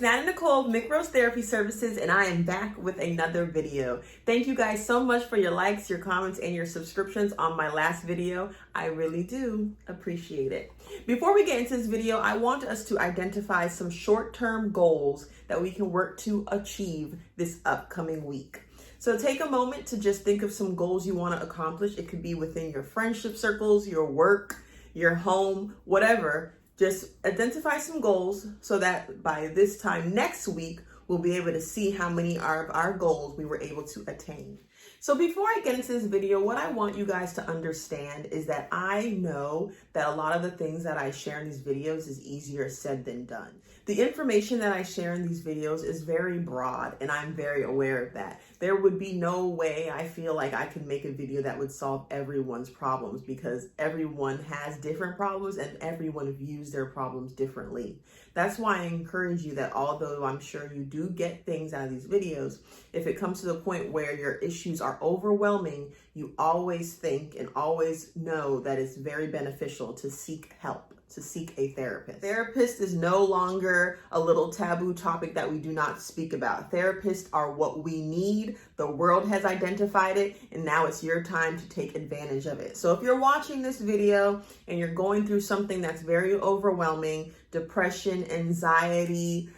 it's Nat and Nicole of McRose Therapy Services, and I am back with another video. Thank you guys so much for your likes, your comments, and your subscriptions on my last video. I really do appreciate it. Before we get into this video, I want us to identify some short-term goals that we can work to achieve this upcoming week. So take a moment to just think of some goals you want to accomplish. It could be within your friendship circles, your work, your home, whatever. Just identify some goals so that by this time next week, we'll be able to see how many of our goals we were able to attain. So before I get into this video, what I want you guys to understand is that I know that a lot of the things that I share in these videos is easier said than done. The information that I share in these videos is very broad, and I'm very aware of that. There would be no way I feel like I could make a video that would solve everyone's problems, because everyone has different problems and everyone views their problems differently. That's why I encourage you that although I'm sure you do get things out of these videos, if it comes to the point where your issues are overwhelming, you always think and always know that it's very beneficial to seek help, to seek a therapist. Therapist is no longer a little taboo topic that we do not speak about. Therapists are what we need. The world has identified it, and now it's your time to take advantage of it. So if you're watching this video and you're going through something that's very overwhelming, depression, anxiety,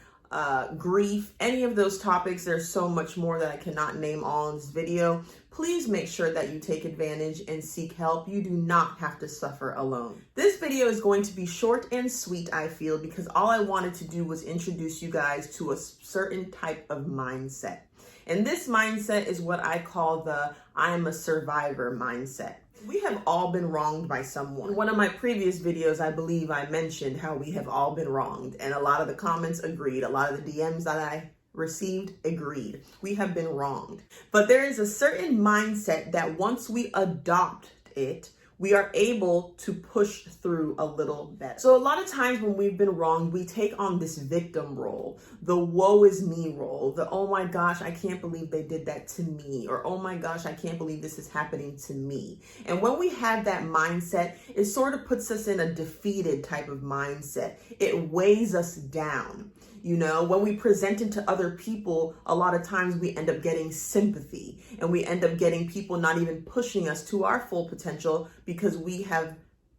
grief, any of those topics, there's so much more that I cannot name all in this video. Please make sure that you take advantage and seek help. You do not have to suffer alone. This video is going to be short and sweet, I feel, because all I wanted to do was introduce you guys to a certain type of mindset. And this mindset is what I call the I am a survivor mindset. We have all been wronged by someone. In one of my previous videos, I believe I mentioned how we have all been wronged, and a lot of the comments agreed. A lot of the DMs that I received agreed. We have been wronged. But there is a certain mindset that once we adopt it, we are able to push through a little better. So a lot of times when we've been wronged, we take on this victim role, the woe is me role, the oh my gosh, I can't believe they did that to me, or oh my gosh, I can't believe this is happening to me. And when we have that mindset, it sort of puts us in a defeated type of mindset. It weighs us down. You know, when we present it to other people, a lot of times we end up getting sympathy, and we end up getting people not even pushing us to our full potential because we have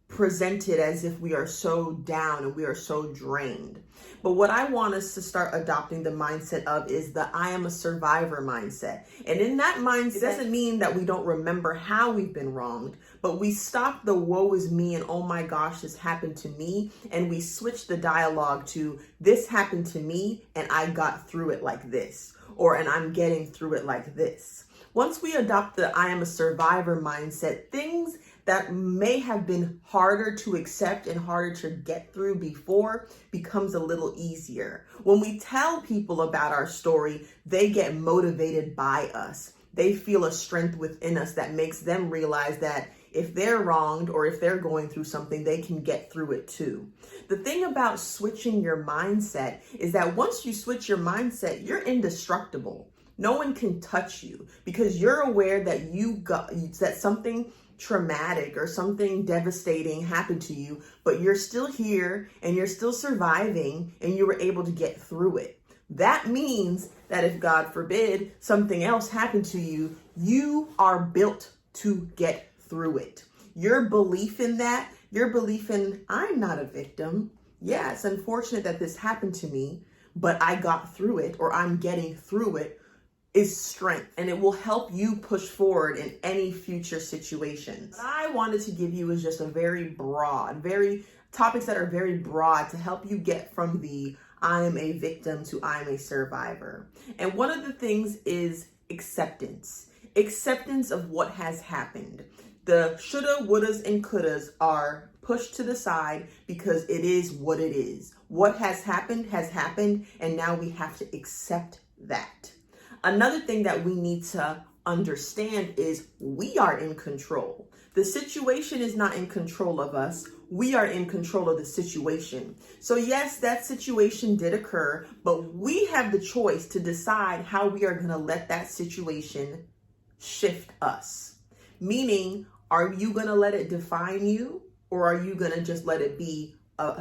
presented as if we are so down and we are so drained. But what I want us to start adopting the mindset of is the I am a survivor mindset. And in that mindset, it doesn't mean that we don't remember how we've been wronged, but we stop the woe is me and oh my gosh, this happened to me, and we switch the dialogue to this happened to me and I got through it like this, or and I'm getting through it like this. Once we adopt the I am a survivor mindset, things that may have been harder to accept and harder to get through before becomes a little easier. When we tell people about our story, they get motivated by us. They feel a strength within us that makes them realize that if they're wronged or if they're going through something, they can get through it too. The thing about switching your mindset is that once you switch your mindset, you're indestructible. No one can touch you because you're aware that that something traumatic or something devastating happened to you, but you're still here and you're still surviving and you were able to get through it. That means that if God forbid something else happened to you, you are built to get through it. Your belief in that, your belief in I'm not a victim. Yeah, it's unfortunate that this happened to me, but I got through it, or I'm getting through it, is strength, and it will help you push forward in any future situations. What I wanted to give you is just a very broad, topics that are very broad to help you get from the I am a victim to I am a survivor. And one of the things is acceptance. Acceptance of what has happened. The shoulda, wouldas, and couldas are pushed to the side because it is what it is. What has happened, and now we have to accept that. Another thing that we need to understand is we are in control. The situation is not in control of us. We are in control of the situation. So yes, that situation did occur, but we have the choice to decide how we are going to let that situation shift us. Meaning, are you going to let it define you, or are you going to just let it be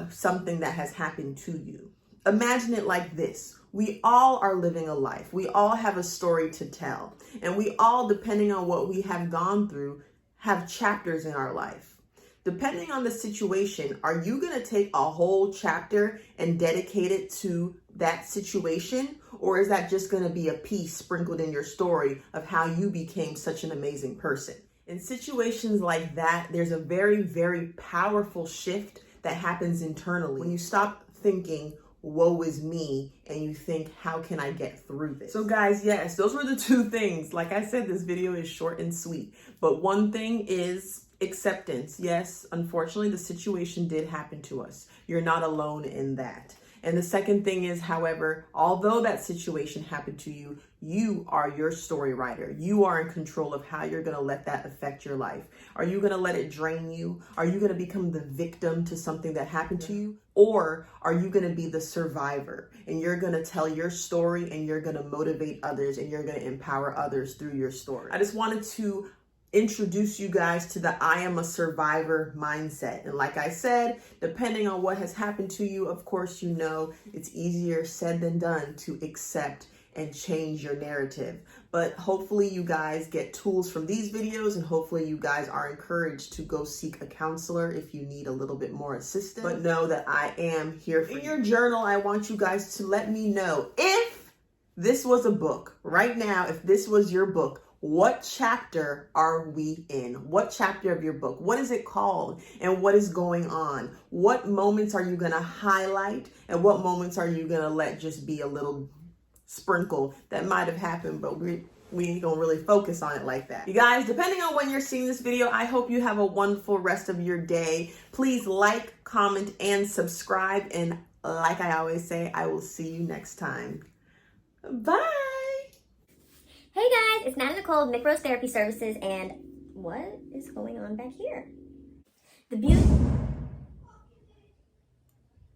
something that has happened to you? Imagine it like this. We all are living a life. We all have a story to tell. And we all, depending on what we have gone through, have chapters in our life. Depending on the situation, are you going to take a whole chapter and dedicate it to that situation? Or is that just going to be a piece sprinkled in your story of how you became such an amazing person? In situations like that, there's a very, very powerful shift that happens internally when you stop thinking, woe is me, and you think, how can I get through this? So guys, yes, those were the two things. Like I said, this video is short and sweet, but one thing is acceptance. Yes, unfortunately, the situation did happen to us. You're not alone in that. And the second thing is, however, although that situation happened to you, you are your story writer. You are in control of how you're going to let that affect your life. Are you going to let it drain you? Are you going to become the victim to something that happened to you? Or are you going to be the survivor and you're going to tell your story and you're going to motivate others and you're going to empower others through your story? I just wanted to introduce you guys to the I am a survivor mindset. And like I said, depending on what has happened to you, of course, you know, it's easier said than done to accept and change your narrative. But hopefully you guys get tools from these videos, and hopefully you guys are encouraged to go seek a counselor if you need a little bit more assistance. But know that I am here for you. In your journal, I want you guys to let me know if this was a book right now, if this was your book, what chapter are we in? What chapter of your book? What is it called? And what is going on? What moments are you going to highlight? And what moments are you going to let just be a little sprinkle that might have happened, but we ain't gonna really focus on it like that. You guys, depending on when you're seeing this video, I hope you have a wonderful rest of your day. Please like, comment, and subscribe. And like I always say, I will see you next time. Bye. Hey guys, it's Nana Nicole, Mick Rose Therapy Services, and what is going on back here? The beauty.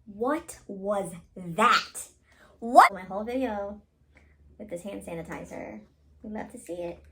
What was that? What? My whole video with this hand sanitizer. We'd love to see it.